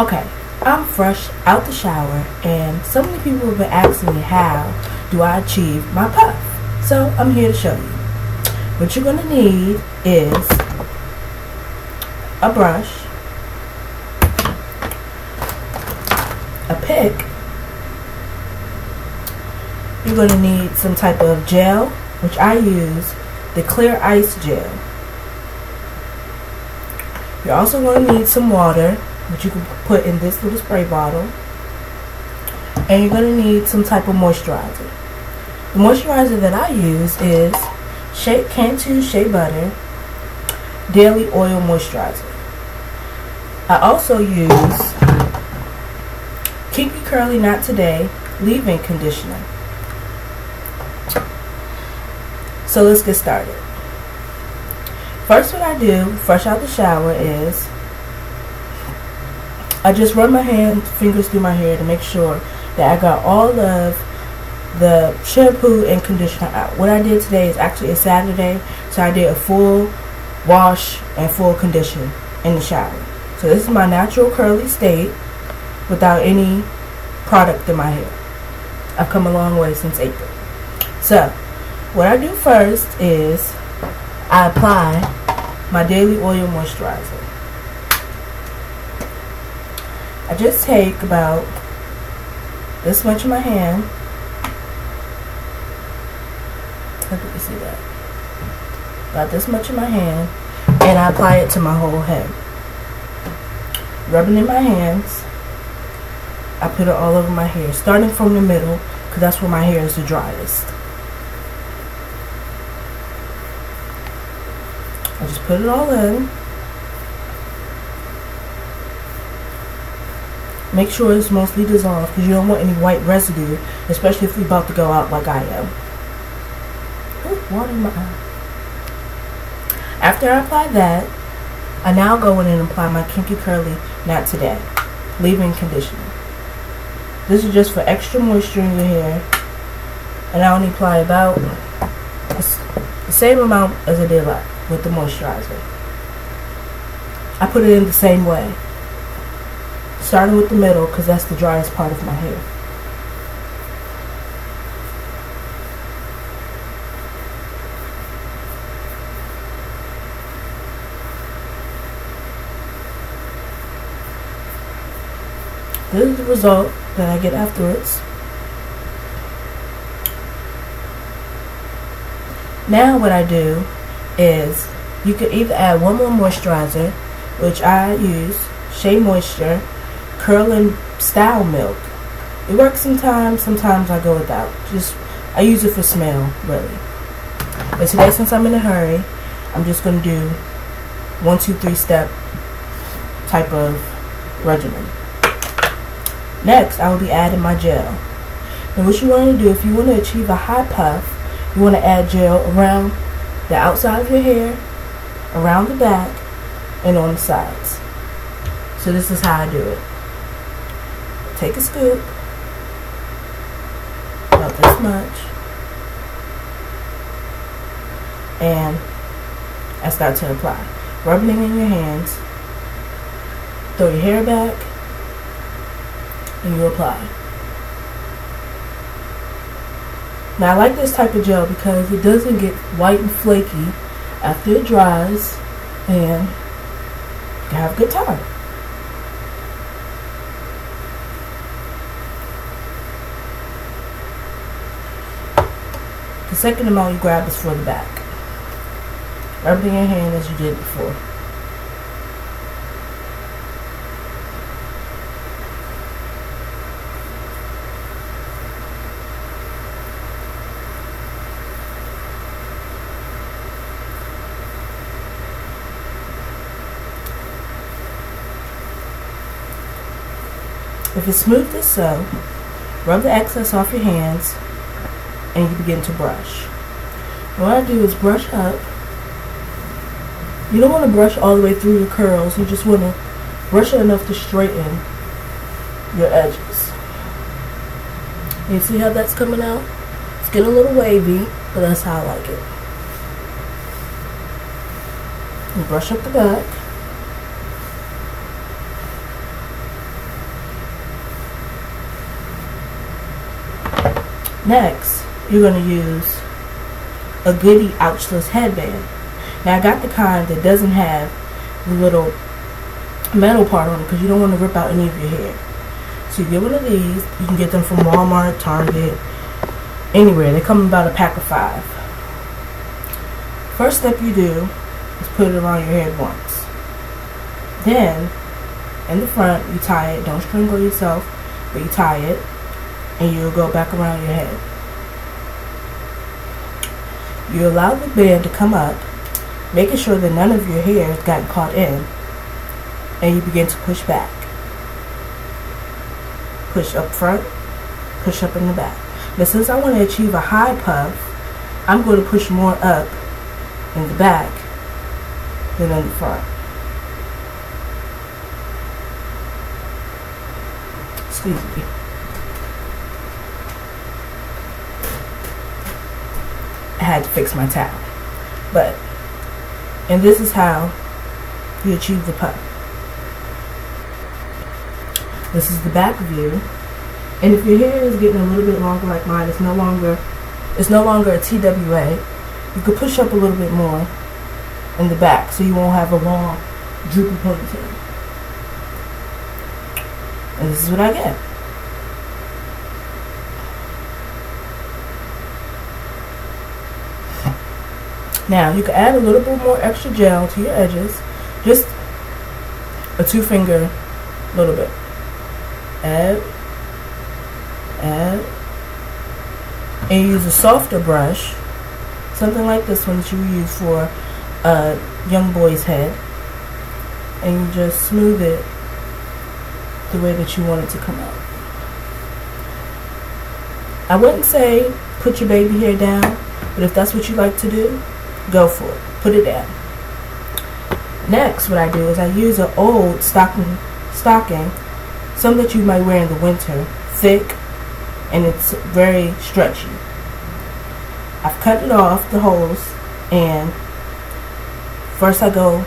Okay, I'm fresh out the shower, and so many people have been asking me how do I achieve my puff. So I'm here to show you. What you're gonna need is a brush, a pick. You're gonna need some type of gel, which I use the clear ice gel. You're also going to need some water, which you can put in this little spray bottle. And you're going to need some type of moisturizer. The moisturizer that I use is Cantu Shea Butter Daily Oil Moisturizer. I also use Kinky Curly Not Today Leave-In Conditioner. So let's get started. First, what I do, fresh out the shower, is I just run my fingers through my hair to make sure that I got all of the shampoo and conditioner out. What I did today is actually a Saturday, so I did a full wash and full condition in the shower. So this is my natural curly state without any product in my hair. I've come a long way since April. So what I do first is I apply my daily oil moisturizer. I just take about this much in my hand. How do you see that? About this much in my hand, and I apply it to my whole head. Rubbing in my hands, I put it all over my hair, starting from the middle, because that's where my hair is the driest. I just put it all in. Make sure it's mostly dissolved because you don't want any white residue, especially if you're about to go out like I am. Ooh, water in my eye. After I apply that, I now go in and apply my Kinky Curly Not Today Leave-In Conditioner. This is just for extra moisture in your hair, and I only apply about the same amount as I did with the moisturizer. I put it in the same way, starting with the middle because that's the driest part of my hair. This is the result that I get afterwards. Now what I do is you could either add one more moisturizer, which I use Shea Moisture Curl and Style Milk. It works sometimes I go without. I use it for smell, really. But today, since I'm in a hurry, I'm just going to do 1, 2, 3 step type of regimen. Next, I will be adding my gel. And what you want to do, if you want to achieve a high puff, you want to add gel around the outside of your hair, around the back, and on the sides. So this is how I do it. Take a scoop, about this much, and I start to apply. Rubbing it in your hands, throw your hair back, and you apply. Now I like this type of gel because it doesn't get white and flaky after it dries, and you can have a good time. The second amount you grab is for the back. Rub it in your hand as you did before. If it's smooth as so, rub the excess off your hands and you begin to brush. What I do is brush up. You don't want to brush all the way through your curls. You just want to brush it enough to straighten your edges. You see how that's coming out? It's getting a little wavy, but that's how I like it. And brush up the back. Next, you're going to use a goody outchless headband. Now I got the kind that doesn't have the little metal part on it because you don't want to rip out any of your hair. So you get one of these. You can get them from Walmart, Target, anywhere. They come in about a pack of 5. First step you do is put it around your head once. Then, in the front, you tie it. Don't strangle yourself, but you tie it, and you'll go back around your head. You allow the band to come up, making sure that none of your hair has gotten caught in, and you begin to push back. Push up front, push up in the back. But since I want to achieve a high puff, I'm going to push more up in the back than in the front. Excuse me. I had to fix my towel. And this is how you achieve the puff. This is the back view. And if your hair is getting a little bit longer like mine, it's no longer a TWA, you could push up a little bit more in the back so you won't have a long, droopy ponytail. And this is what I get. Now, you can add a little bit more extra gel to your edges. Just a 2-finger little bit. Add. And use a softer brush. Something like this one that you use for a young boy's head. And you just smooth it the way that you want it to come out. I wouldn't say put your baby hair down, but if that's what you like to do, go for it. Put it down. Next, what I do is I use an old stocking, some that you might wear in the winter, thick, and it's very stretchy. I've cut it off, the holes, and first I go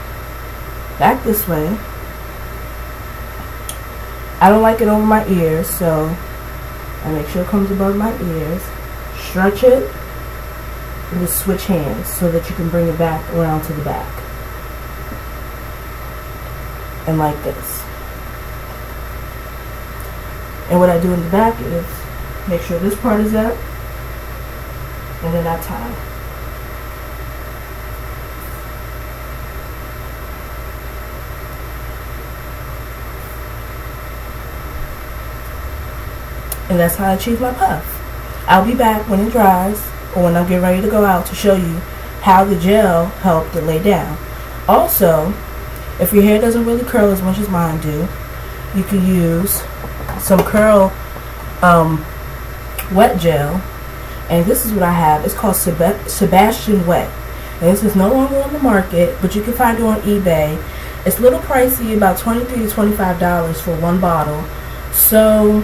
back this way. I don't like it over my ears, so I make sure it comes above my ears. Stretch it, and just switch hands so that you can bring it back around to the back. And like this. And what I do in the back is make sure this part is up, and then I tie. And that's how I achieve my puff. I'll be back when it dries or when I'm getting ready to go out to show you how the gel helped it lay down. Also, if your hair doesn't really curl as much as mine do, you can use some curl wet gel. And this is what I have. It's called Sebatian Wet. And this is no longer on the market, but you can find it on eBay. It's a little pricey, about $23 to $25 for one bottle. So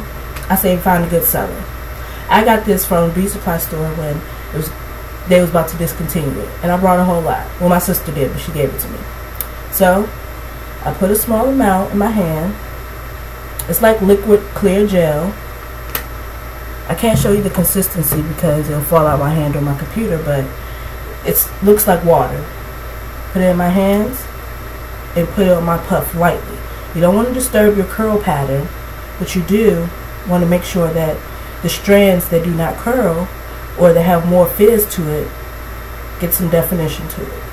I say find a good seller. I got this from the beauty supply store when they was about to discontinue it. And I brought a whole lot. Well, my sister did, but she gave it to me. So I put a small amount in my hand. It's like liquid clear gel. I can't show you the consistency because it'll fall out my hand on my computer, but it looks like water. Put it in my hands and put it on my puff lightly. You don't want to disturb your curl pattern, but you do want to make sure that the strands that do not curl or that have more fizz to it get some definition to it.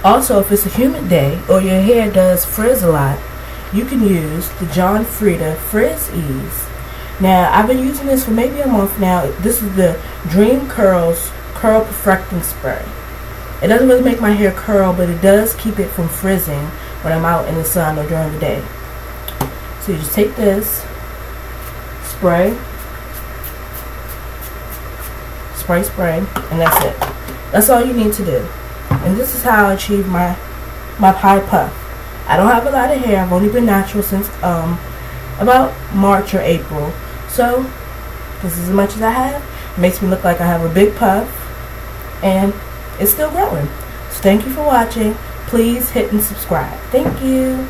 Also, if it's a humid day or your hair does frizz a lot, you can use the Frieda frizz-ease. Now, I've been using this for maybe a month now. This is the Dream Curls Curl Perfecting Spray. It doesn't really make my hair curl, but it does keep it from frizzing when I'm out in the sun or during the day. So you just take this, spray, and that's it. That's all you need to do. And this is how I achieve my high puff. I don't have a lot of hair. I've only been natural since about March or April. So this is as much as I have. It makes me look like I have a big puff, and it's still growing. So thank you for watching. Please hit and subscribe. Thank you.